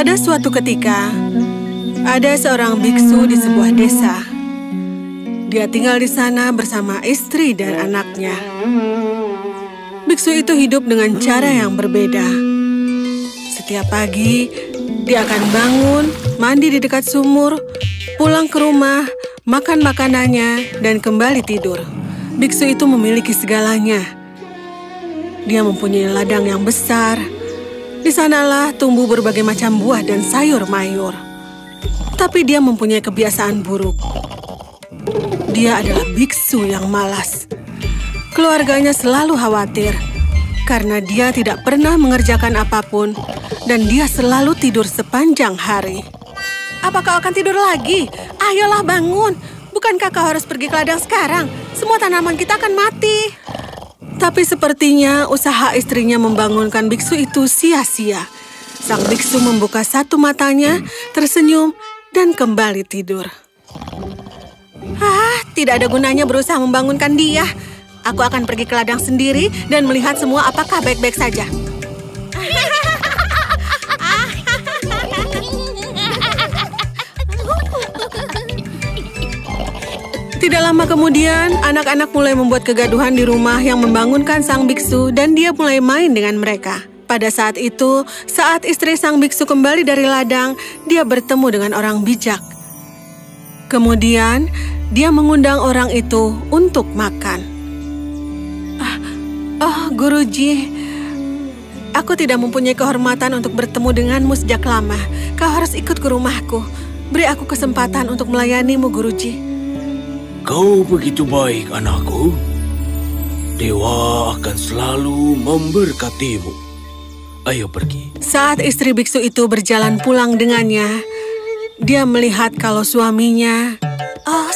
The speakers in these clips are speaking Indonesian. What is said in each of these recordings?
Pada suatu ketika, ada seorang biksu di sebuah desa. Dia tinggal di sana bersama istri dan anaknya. Biksu itu hidup dengan cara yang berbeda. Setiap pagi, dia akan bangun, mandi di dekat sumur, pulang ke rumah, makan makanannya, dan kembali tidur. Biksu itu memiliki segalanya. Dia mempunyai ladang yang besar. Di sanalah tumbuh berbagai macam buah dan sayur mayur. Tapi dia mempunyai kebiasaan buruk. Dia adalah biksu yang malas. Keluarganya selalu khawatir karena dia tidak pernah mengerjakan apapun dan dia selalu tidur sepanjang hari. Apa kau akan tidur lagi? Ayolah bangun. Bukankah kau harus pergi ke ladang sekarang? Semua tanaman kita akan mati. Tapi sepertinya usaha istrinya membangunkan biksu itu sia-sia. Sang biksu membuka satu matanya, tersenyum, dan kembali tidur. Tidak ada gunanya berusaha membangunkan dia. Aku akan pergi ke ladang sendiri dan melihat semua apakah baik-baik saja. Tidak lama kemudian, anak-anak mulai membuat kegaduhan di rumah yang membangunkan sang biksu dan dia mulai main dengan mereka. Pada saat itu, saat istri sang biksu kembali dari ladang, dia bertemu dengan orang bijak. Kemudian, dia mengundang orang itu untuk makan. Guruji, aku tidak mempunyai kehormatan untuk bertemu denganmu sejak lama. Kau harus ikut ke rumahku. Beri aku kesempatan untuk melayanimu, Guruji. Kau begitu baik, anakku. Dewa akan selalu memberkatimu. Ayo pergi. Saat istri biksu itu berjalan pulang dengannya, dia melihat kalau suaminya...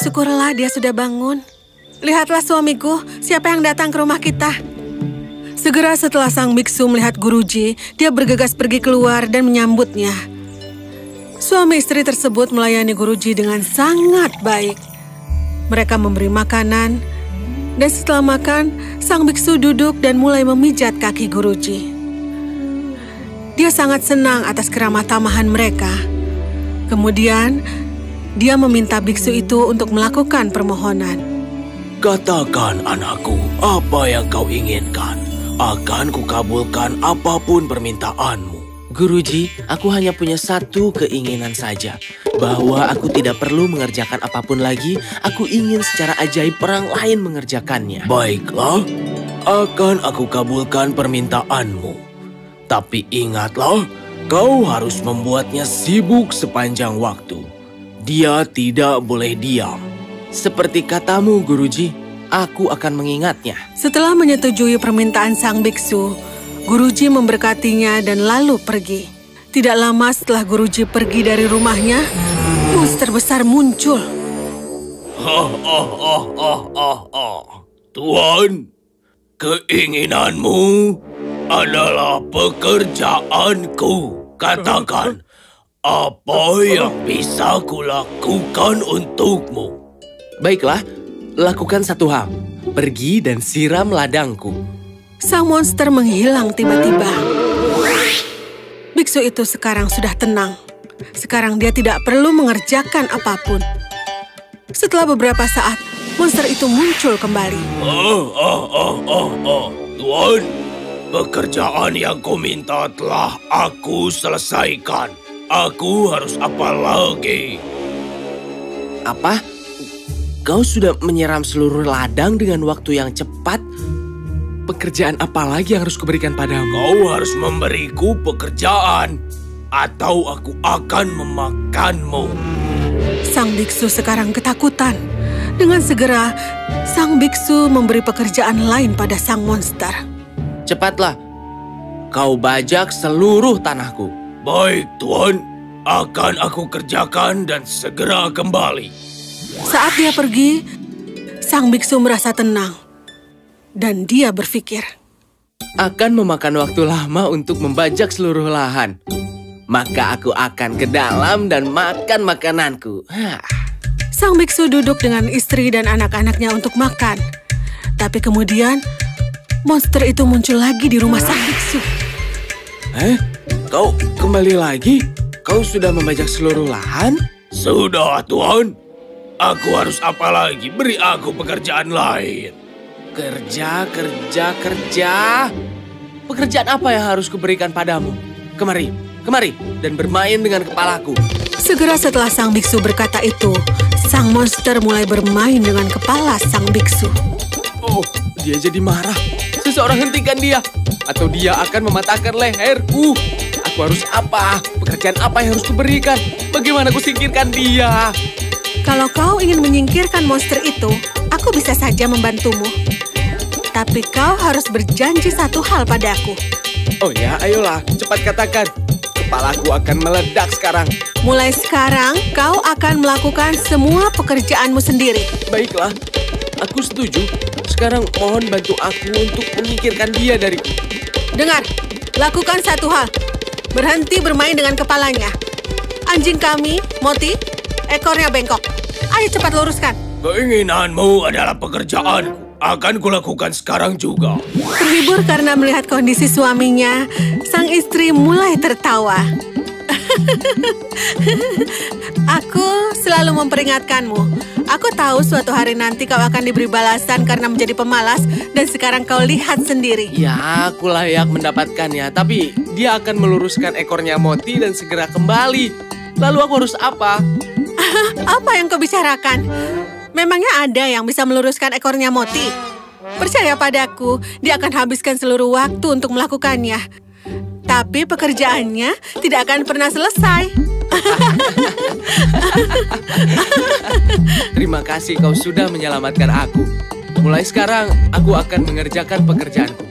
syukurlah dia sudah bangun. Lihatlah suamiku, siapa yang datang ke rumah kita. Segera setelah sang biksu melihat Guruji, dia bergegas pergi keluar dan menyambutnya. Suami istri tersebut melayani Guruji dengan sangat baik. Mereka memberi makanan, dan setelah makan, sang biksu duduk dan mulai memijat kaki Guruji. Dia sangat senang atas keramah tamahan mereka. Kemudian, dia meminta biksu itu untuk melakukan permohonan. Katakan, anakku, apa yang kau inginkan. Akan kukabulkan apapun permintaanmu. Guruji, aku hanya punya satu keinginan saja. Bahwa aku tidak perlu mengerjakan apapun lagi. Aku ingin secara ajaib orang lain mengerjakannya. Baiklah, akan aku kabulkan permintaanmu. Tapi ingatlah, kau harus membuatnya sibuk sepanjang waktu. Dia tidak boleh diam. Seperti katamu, Guruji, aku akan mengingatnya. Setelah menyetujui permintaan sang biksu, Guruji memberkatinya dan lalu pergi. Tidak lama setelah Guruji pergi dari rumahnya, monster besar muncul. Tuan, keinginanmu adalah pekerjaanku. Katakan, apa yang bisa kulakukan untukmu? Baiklah, lakukan satu hal. Pergi dan siram ladangku. Sang monster menghilang tiba-tiba. Biksu itu sekarang sudah tenang. Sekarang dia tidak perlu mengerjakan apapun. Setelah beberapa saat, monster itu muncul kembali. Tuan, pekerjaan yang kau minta telah aku selesaikan. Aku harus apa lagi? Apa? Kau sudah menyiram seluruh ladang dengan waktu yang cepat? Pekerjaan apa lagi yang harus kuberikan padamu? Kau harus memberiku pekerjaan, atau aku akan memakanmu. Sang biksu sekarang ketakutan. Dengan segera, sang biksu memberi pekerjaan lain pada sang monster. Cepatlah, kau bajak seluruh tanahku. Baik, Tuan. Akan aku kerjakan dan segera kembali. Saat dia pergi, sang biksu merasa tenang. Dan dia berpikir, akan memakan waktu lama untuk membajak seluruh lahan. Maka aku akan ke dalam dan makan makananku. Sang biksu duduk dengan istri dan anak-anaknya untuk makan. Tapi kemudian, monster itu muncul lagi di rumah sang biksu. Kau kembali lagi? kau sudah membajak seluruh lahan? Sudah, Tuan. Aku harus apa lagi? Beri aku pekerjaan lain. Kerja. Pekerjaan apa yang harus kuberikan padamu? Kemari, dan bermain dengan kepalaku. Segera setelah sang biksu berkata itu, sang monster mulai bermain dengan kepala sang biksu. Oh, dia jadi marah. Seseorang hentikan dia, atau dia akan mematahkan leherku. Aku harus apa? Pekerjaan apa yang harus kuberikan? Bagaimana aku singkirkan dia? Kalau kau ingin menyingkirkan monster itu, aku bisa saja membantumu. Tapi kau harus berjanji satu hal padaku. Oh ya, ayolah, cepat katakan. Kepalaku akan meledak sekarang. Mulai sekarang, kau akan melakukan semua pekerjaanmu sendiri. Baiklah, aku setuju. Sekarang mohon bantu aku untuk menyingkirkan dia dari... Dengar, lakukan satu hal. Berhenti bermain dengan kepalanya. Anjing kami, Moti, ekornya bengkok. Ayo cepat luruskan. Keinginanmu adalah pekerjaanku. Akan kulakukan sekarang juga. Terhibur karena melihat kondisi suaminya, sang istri mulai tertawa. Aku selalu memperingatkanmu. Aku tahu suatu hari nanti kau akan diberi balasan karena menjadi pemalas, dan sekarang kau lihat sendiri. Ya, aku layak mendapatkannya, tapi dia akan meluruskan ekornya Moti dan segera kembali. Lalu aku harus apa? Apa yang kau bicarakan? Memangnya ada yang bisa meluruskan ekornya Moti? Percaya padaku, dia akan habiskan seluruh waktu untuk melakukannya. Tapi pekerjaannya tidak akan pernah selesai. Terima kasih kau sudah menyelamatkan aku. Mulai sekarang, aku akan mengerjakan pekerjaanku.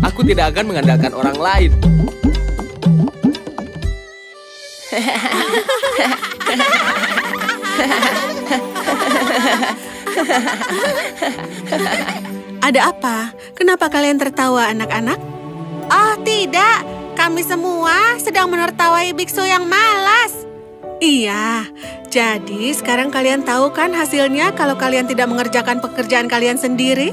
Aku tidak akan mengandalkan orang lain. Ada apa? Kenapa kalian tertawa, anak-anak? Oh, tidak. Kami semua sedang menertawai biksu yang malas. Iya, jadi sekarang kalian tahu kan hasilnya kalau kalian tidak mengerjakan pekerjaan kalian sendiri?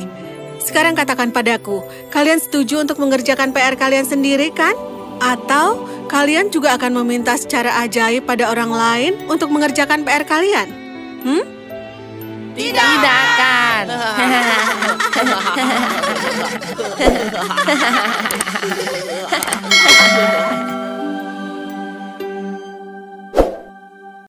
Sekarang katakan padaku, kalian setuju untuk mengerjakan PR kalian sendiri kan? Atau kalian juga akan meminta secara ajaib pada orang lain untuk mengerjakan PR kalian? Tidak kan.